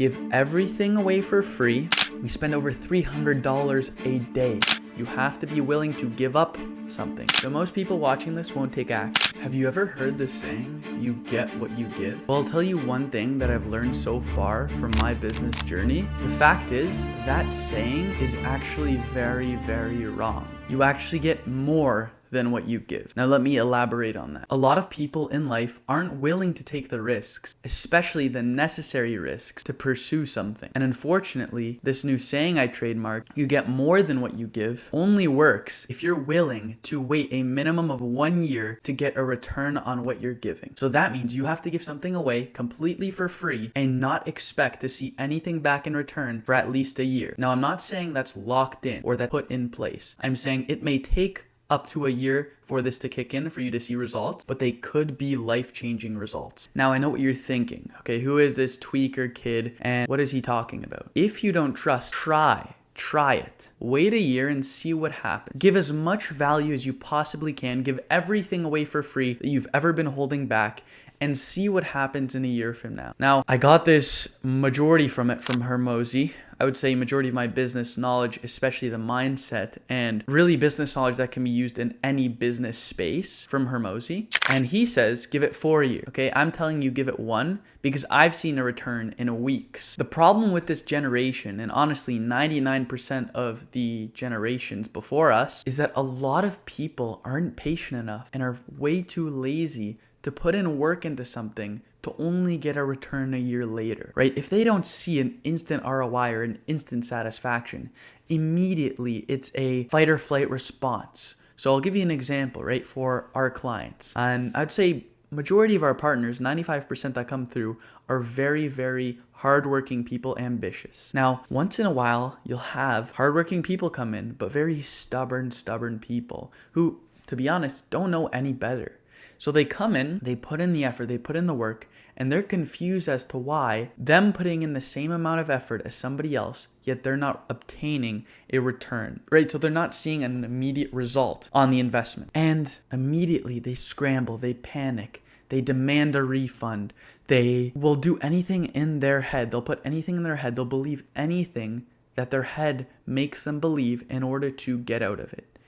give everything away for free. We spend over $300 a day. You have to be willing to give up something. So most people watching this won't take action. Have you ever heard the saying, you get what you give? Well, I'll tell you one thing that I've learned so far from my business journey. The fact is, that saying is actually very, very wrong. You actually get more than what you give. Now let me elaborate on that. A lot of people in life aren't willing to take the risks, especially the necessary risks to pursue something. And unfortunately, this new saying I trademarked, you get more than what you give, only works if you're willing to wait a minimum of 1 year to get a return on what you're giving. So that means you have to give something away completely for free and not expect to see anything back in return for at least a year. Now I'm not saying that's locked in or that's put in place. I'm saying it may take up to a year for this to kick in, for you to see results, but they could be life-changing results. Now, I know what you're thinking. Okay, who is this tweaker kid and what is he talking about? If you don't trust, try it. Wait a year and see what happens. Give as much value as you possibly can. Give everything away for free that you've ever been holding back and see what happens in a year from now. Now, I got this majority from Hormozi. I would say majority of my business knowledge, especially the mindset and really business knowledge that can be used in any business space from Hormozi. And he says, give it 4 years. Okay, I'm telling you, give it 1 because I've seen a return in weeks. The problem with this generation, and honestly 99% of the generations before us, is that a lot of people aren't patient enough and are way too lazy to put in work into something to only get a return a year later, right? If they don't see an instant ROI or an instant satisfaction, immediately it's a fight or flight response. So I'll give you an example, right, for our clients. And I'd say majority of our partners, 95% that come through, are very, very hardworking people, ambitious. Now, once in a while, you'll have hardworking people come in, but very stubborn people who, to be honest, don't know any better. So they come in, they put in the effort, they put in the work, and they're confused as to why them putting in the same amount of effort as somebody else, yet they're not obtaining a return, right? So they're not seeing an immediate result on the investment. And immediately they scramble, they panic, they demand a refund. They will do anything in their head. They'll put anything in their head. They'll believe anything that their head makes them believe in order to get out of it.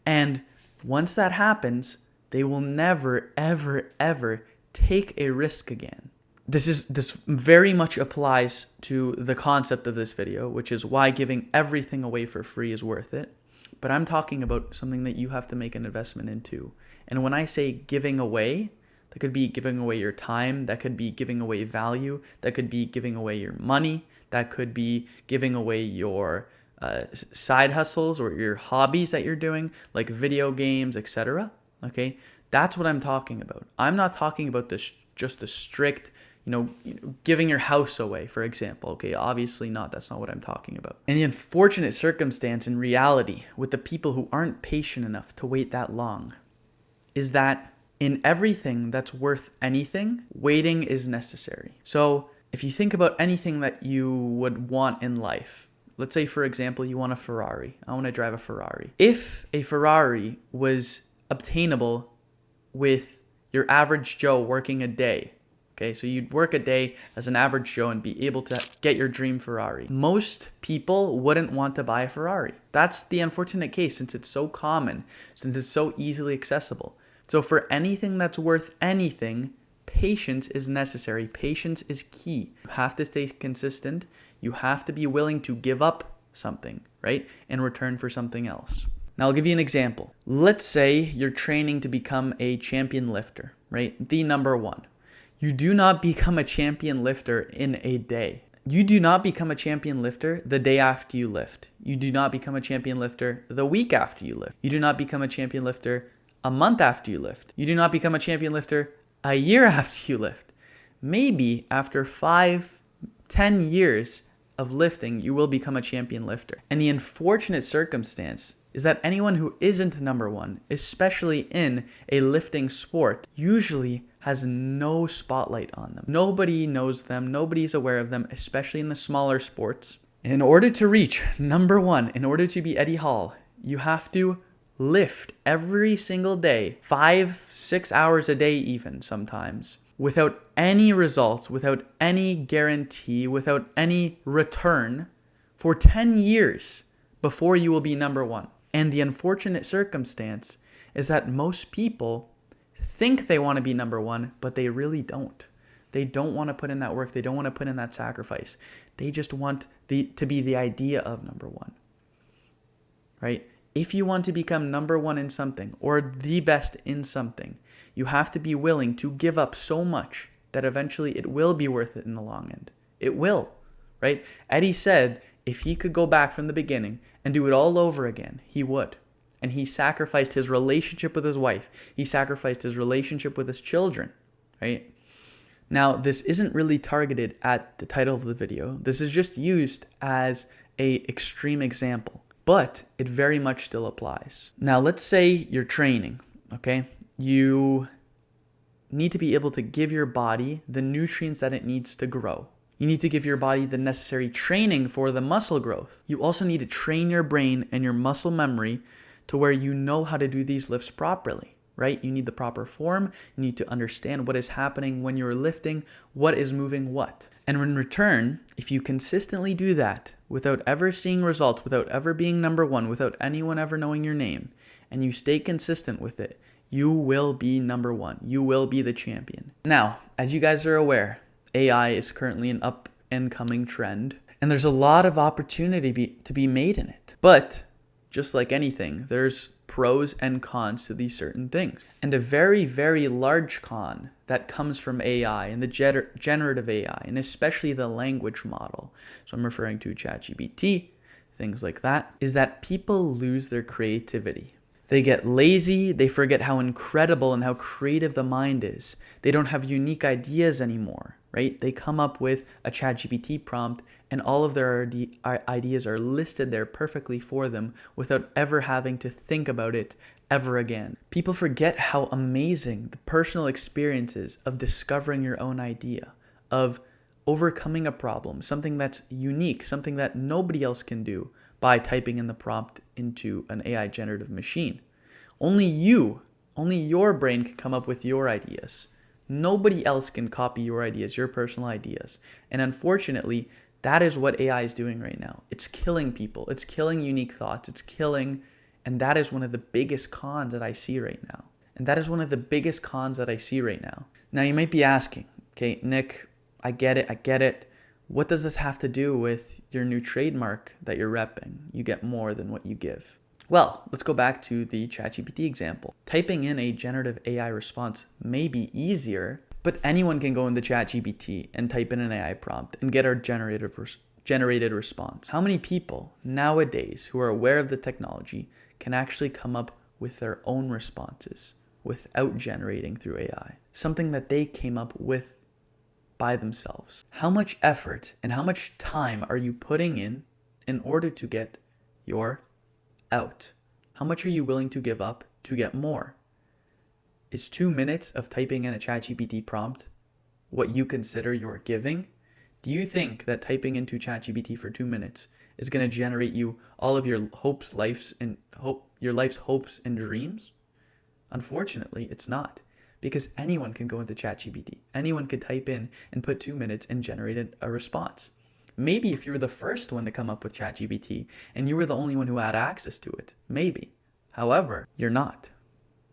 And once that happens, they will never, ever take a risk again. This very much applies to the concept of this video, which is why giving everything away for free is worth it. But I'm talking about something that you have to make an investment into. And when I say giving away, that could be giving away your time, that could be giving away value, that could be giving away your money, that could be giving away your side hustles or your hobbies that you're doing, like video games, etc. Okay, that's what I'm talking about. I'm not talking about this just the strict, giving your house away, for example. Okay, obviously not. That's not what I'm talking about. And the unfortunate circumstance in reality with the people who aren't patient enough to wait that long is that in everything that's worth anything, waiting is necessary. So if you think about anything that you would want in life, let's say, for example, you want a Ferrari. I want to drive a Ferrari. If a Ferrari was obtainable with your average Joe working a day, okay, so you'd work a day as an average Joe and be able to get your dream Ferrari. Most people wouldn't want to buy a Ferrari. That's the unfortunate case, since it's so common, since it's so easily accessible. So for anything that's worth anything, patience is necessary. Patience is key. You have to stay consistent. You have to be willing to give up something, right, in return for something else. Now, I'll give you an example. Let's say you're training to become a champion lifter, right? The number one. You do not become a champion lifter in a day. You do not become a champion lifter the day after you lift. You do not become a champion lifter the week after you lift. You do not become a champion lifter a month after you lift. You do not become a champion lifter a year after you lift. Maybe after 5, 10 years of lifting, you will become a champion lifter. And the unfortunate circumstance is that anyone who isn't number one, especially in a lifting sport, usually has no spotlight on them. Nobody knows them, nobody's aware of them, especially in the smaller sports. In order to reach number one, in order to be Eddie Hall, you have to lift every single day, 5-6 hours a day even sometimes, without any results, without any guarantee, without any return for 10 years before you will be number one. And the unfortunate circumstance is that most people think they want to be number one, but they really don't. They don't want to put in that work. They don't want to put in that sacrifice. They just want to be the idea of number one, right? If you want to become number one in something or the best in something, you have to be willing to give up so much that eventually it will be worth it in the long end. It will, right? Eddie said if he could go back from the beginning and do it all over again, he would. And he sacrificed his relationship with his wife. He sacrificed his relationship with his children, right? Now, this isn't really targeted at the title of the video. This is just used as an extreme example, but it very much still applies. Now, let's say you're training, okay? You need to be able to give your body the nutrients that it needs to grow. You need to give your body the necessary training for the muscle growth. You also need to train your brain and your muscle memory to where you know how to do these lifts properly, right? You need the proper form. You need to understand what is happening when you're lifting, what is moving what. And in return, if you consistently do that without ever seeing results, without ever being number one, without anyone ever knowing your name, and you stay consistent with it, you will be number one. You will be the champion. Now, as you guys are aware, AI is currently an up and coming trend, and there's a lot of opportunity to be made in it. But just like anything, there's pros and cons to these certain things. And a very, very large con that comes from AI and the generative AI, and especially the language model, so I'm referring to ChatGPT, things like that, is that people lose their creativity. They get lazy, they forget how incredible and how creative the mind is. They don't have unique ideas anymore, right? They come up with a ChatGPT prompt and all of their ideas are listed there perfectly for them without ever having to think about it ever again. People forget how amazing the personal experiences of discovering your own idea, of overcoming a problem, something that's unique, something that nobody else can do by typing in the prompt into an AI generative machine. Only your brain can come up with your ideas. Nobody else can copy your ideas, your personal ideas. And unfortunately, that is what AI is doing right now. It's killing people. It's killing unique thoughts. It's killing, and that is one of the biggest cons that I see right now. Now you might be asking, okay, Nick, I get it. What does this have to do with your new trademark that you're repping? You get more than what you give. Well, let's go back to the ChatGPT example. Typing in a generative AI response may be easier, but anyone can go into ChatGPT and type in an AI prompt and get our generated response. How many people nowadays who are aware of the technology can actually come up with their own responses without generating through AI? Something that they came up with by themselves. How much effort and how much time are you putting in order to get your out? How much are you willing to give up to get more? Is 2 minutes of typing in a ChatGPT prompt what you consider you're giving? Do you think that typing into ChatGPT for 2 minutes is going to generate you all of your your life's hopes and dreams? Unfortunately, it's not. Because anyone can go into ChatGPT. Anyone could type in and put 2 minutes and generate a response. Maybe if you were the first one to come up with ChatGPT and you were the only one who had access to it. Maybe. However, you're not.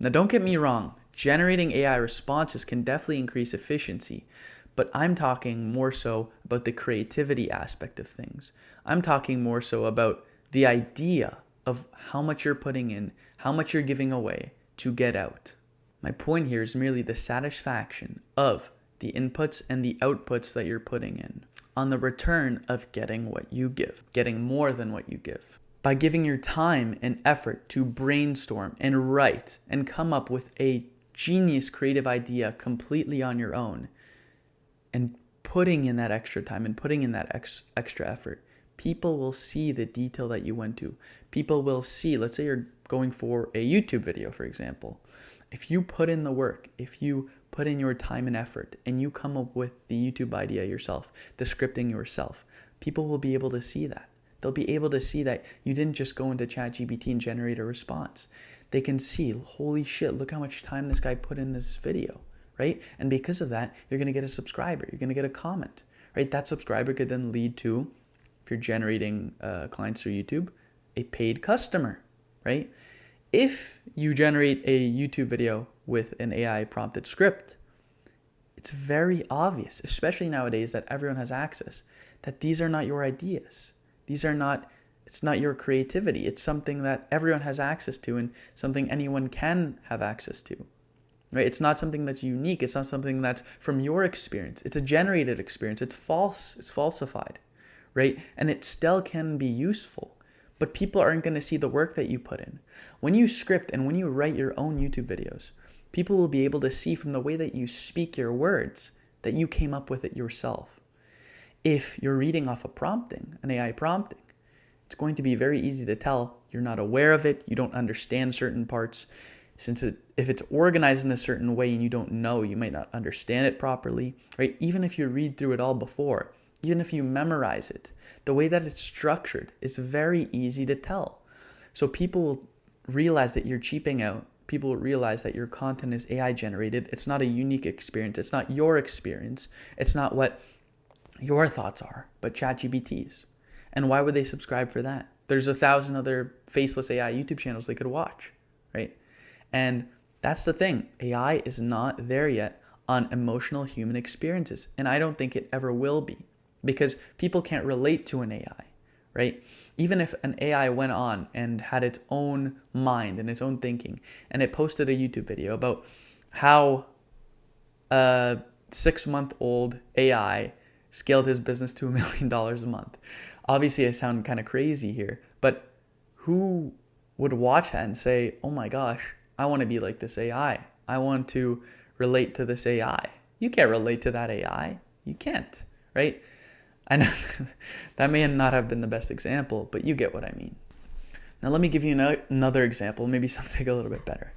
Now don't get me wrong. Generating AI responses can definitely increase efficiency. But I'm talking more so about the creativity aspect of things. I'm talking more so about the idea of how much you're putting in, how much you're giving away to get out. My point here is merely the satisfaction of the inputs and the outputs that you're putting in on the return of getting what you give, getting more than what you give. By giving your time and effort to brainstorm and write and come up with a genius creative idea completely on your own and putting in that extra time and putting in that extra effort, people will see the detail that you went to. People will see, let's say you're going for a YouTube video, for example. If you put in the work, if you put in your time and effort, and you come up with the YouTube idea yourself, the scripting yourself, people will be able to see that. They'll be able to see that you didn't just go into ChatGPT and generate a response. They can see, holy shit, look how much time this guy put in this video, right? And because of that, you're going to get a subscriber, you're going to get a comment, right? That subscriber could then lead to, if you're generating clients through YouTube, a paid customer, right? If you generate a YouTube video with an AI prompted script, it's very obvious, especially nowadays that everyone has access, that these are not your ideas. It's not your creativity. It's something that everyone has access to and something anyone can have access to, right? It's not something that's unique. It's not something that's from your experience. It's a generated experience. It's false. It's falsified, right? And it still can be useful, but people aren't going to see the work that you put in. When you script and when you write your own YouTube videos, people will be able to see from the way that you speak your words that you came up with it yourself. If you're reading off a prompting, an AI prompting, it's going to be very easy to tell you're not aware of it, you don't understand certain parts. If it's organized in a certain way and you don't know, you might not understand it properly, right? Even if you read through it all before, even if you memorize it, the way that it's structured is very easy to tell. So people will realize that you're cheaping out. People will realize that your content is AI generated. It's not a unique experience. It's not your experience. It's not what your thoughts are, but ChatGPT's. And why would they subscribe for that? There's 1,000 other faceless AI YouTube channels they could watch, right? And that's the thing. AI is not there yet on emotional human experiences. And I don't think it ever will be, because people can't relate to an AI, right? Even if an AI went on and had its own mind and its own thinking, and it posted a YouTube video about how a 6-month-old AI scaled his business to $1 million a month. Obviously, I sound kind of crazy here, but who would watch that and say, oh my gosh, I want to be like this AI. I want to relate to this AI. You can't relate to that AI. You can't, right? I know that may not have been the best example, but you get what I mean. Now let me give you another example, maybe something a little bit better.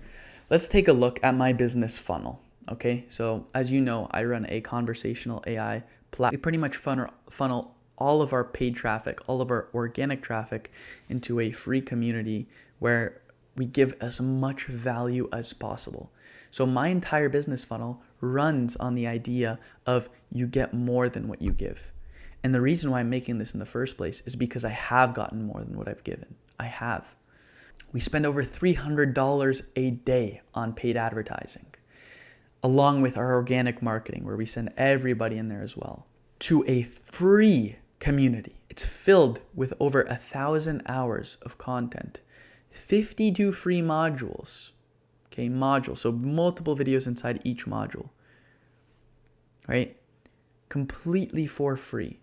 Let's take a look at my business funnel, okay? So as you know, I run a conversational AI platform. We pretty much funnel all of our paid traffic, all of our organic traffic into a free community where we give as much value as possible. So my entire business funnel runs on the idea of you get more than what you give. And the reason why I'm making this in the first place is because I have gotten more than what I've given. I have. We spend over $300 a day on paid advertising, along with our organic marketing, where we send everybody in there as well, to a free community. It's filled with over 1,000 hours of content, 52 free modules, okay, modules, so multiple videos inside each module, right? Completely for free.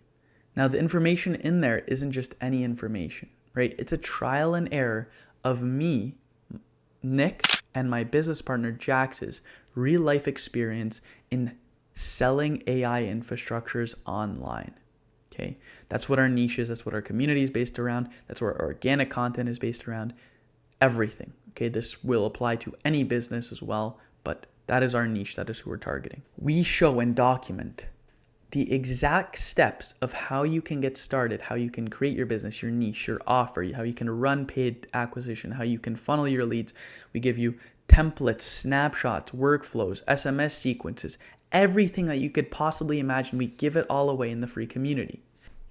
Now, the information in there isn't just any information, right? It's a trial and error of me, Nick, and my business partner, Jax's real life experience in selling AI infrastructures online, okay? That's what our niche is. That's what our community is based around. That's where our organic content is based around. Everything, okay? This will apply to any business as well, but that is our niche. That is who we're targeting. We show and document the exact steps of how you can get started, how you can create your business, your niche, your offer, how you can run paid acquisition, how you can funnel your leads. We give you templates, snapshots, workflows, SMS sequences, everything that you could possibly imagine. We give it all away in the free community.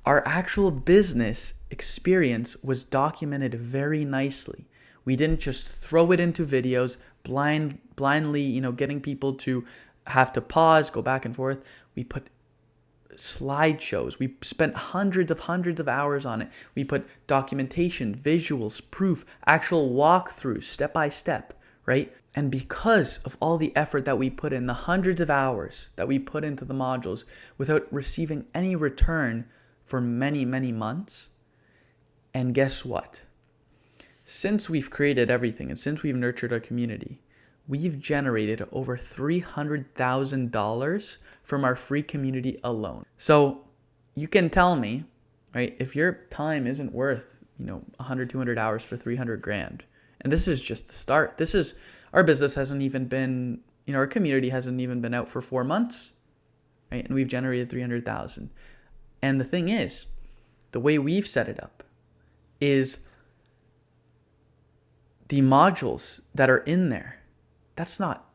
Our actual business experience was documented very nicely. We didn't just throw it into videos blindly, getting people to have to pause, go back and forth. We put slideshows. We spent hundreds of hours on it. We put documentation, visuals, proof, actual walkthroughs, step by step, right? And because of all the effort that we put in, the hundreds of hours that we put into the modules without receiving any return for many, many months, and guess what? Since we've created everything and since we've nurtured our community, we've generated over $300,000 from our free community alone. So you can tell me, right, if your time isn't worth, 100, 200 hours for 300 grand, and this is just the start. Our business hasn't even been, our community hasn't even been out for 4 months, right? And we've generated 300,000. And the thing is, the way we've set it up is the modules that are in there, that's not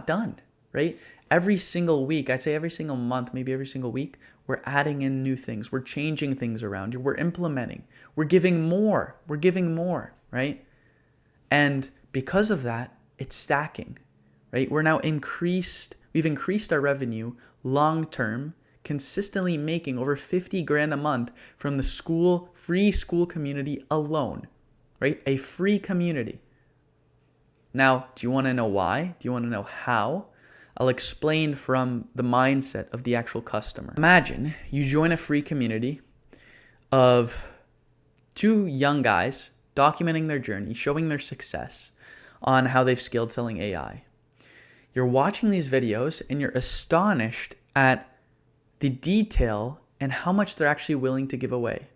done, right? Every single week, I'd say every single month, maybe every single week, we're adding in new things. We're changing things around. We're implementing. We're giving more. We're giving more, right? And because of that, it's stacking, right? We've increased our revenue long term, consistently making over 50 grand a month from the free school community alone, right? A free community. Now, do you want to know why? Do you want to know how? I'll explain from the mindset of the actual customer. Imagine you join a free community of two young guys documenting their journey, showing their success on how they've scaled selling AI. You're watching these videos and you're astonished at the detail and how much they're actually willing to give away.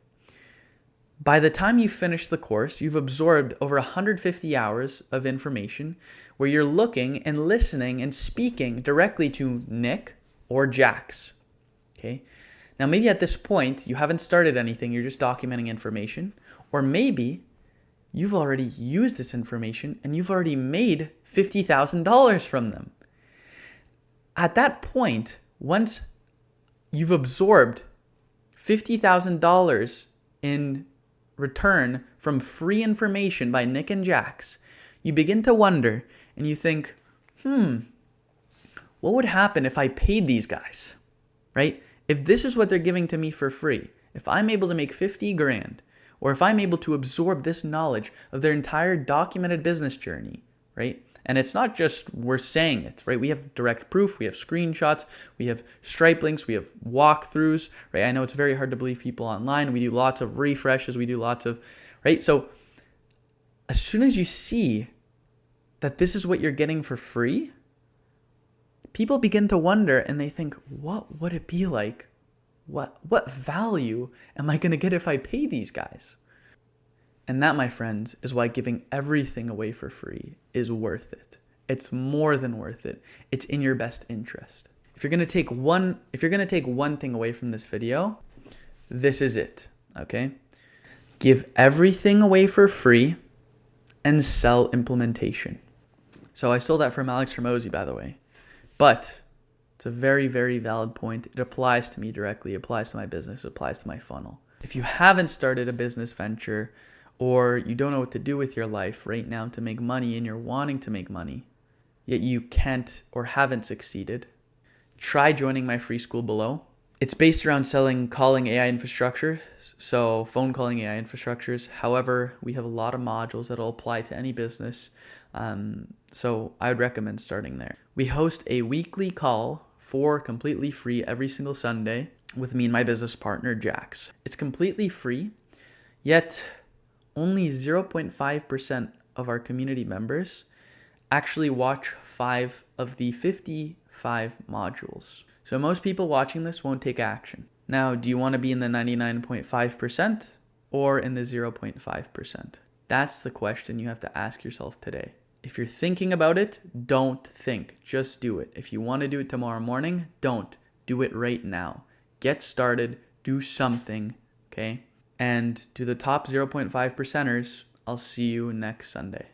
By the time you finish the course, you've absorbed over 150 hours of information where you're looking and listening and speaking directly to Nick or Jax. Okay? Now, maybe at this point, you haven't started anything, you're just documenting information. Or maybe you've already used this information and you've already made $50,000 from them. At that point, once you've absorbed $50,000 in return from free information by Nick and Jax, you begin to wonder and you think, what would happen if I paid these guys, right? If this is what they're giving to me for free, if I'm able to make 50 grand, or if I'm able to absorb this knowledge of their entire documented business journey, right? And it's not just we're saying it, right? We have direct proof, we have screenshots, we have Stripe links, we have walkthroughs, right? I know it's very hard to believe people online. We do lots of refreshes, we do lots of, right? So as soon as you see that this is what you're getting for free, people begin to wonder and they think, what would it be like? What value am I going to get if I pay these guys? And that, my friends, is why giving everything away for free is worth it. It's more than worth it. It's in your best interest. If you're going to take one thing away from this video, this is it, okay? Give everything away for free and sell implementation. So I stole that from Alex Hormozi, by the way. But it's a very, very valid point. It applies to me directly. It applies to my business. It applies to my funnel. If you haven't started a business venture, or you don't know what to do with your life right now to make money and you're wanting to make money, yet you can't or haven't succeeded, try joining my free school below. It's based around calling AI infrastructure, so phone calling AI infrastructures. However, we have a lot of modules that will apply to any business. So I would recommend starting there. We host a weekly call for completely free every single Sunday with me and my business partner, Jax. It's completely free, yet only 0.5% of our community members actually watch 5 of the 55 modules. So most people watching this won't take action. Now, do you want to be in the 99.5% or in the 0.5%? That's the question you have to ask yourself today. If you're thinking about it, don't think. Just do it. If you want to do it tomorrow morning, don't. Do it right now. Get started. Do something, okay? And to the top 0.5%ers, I'll see you next Sunday.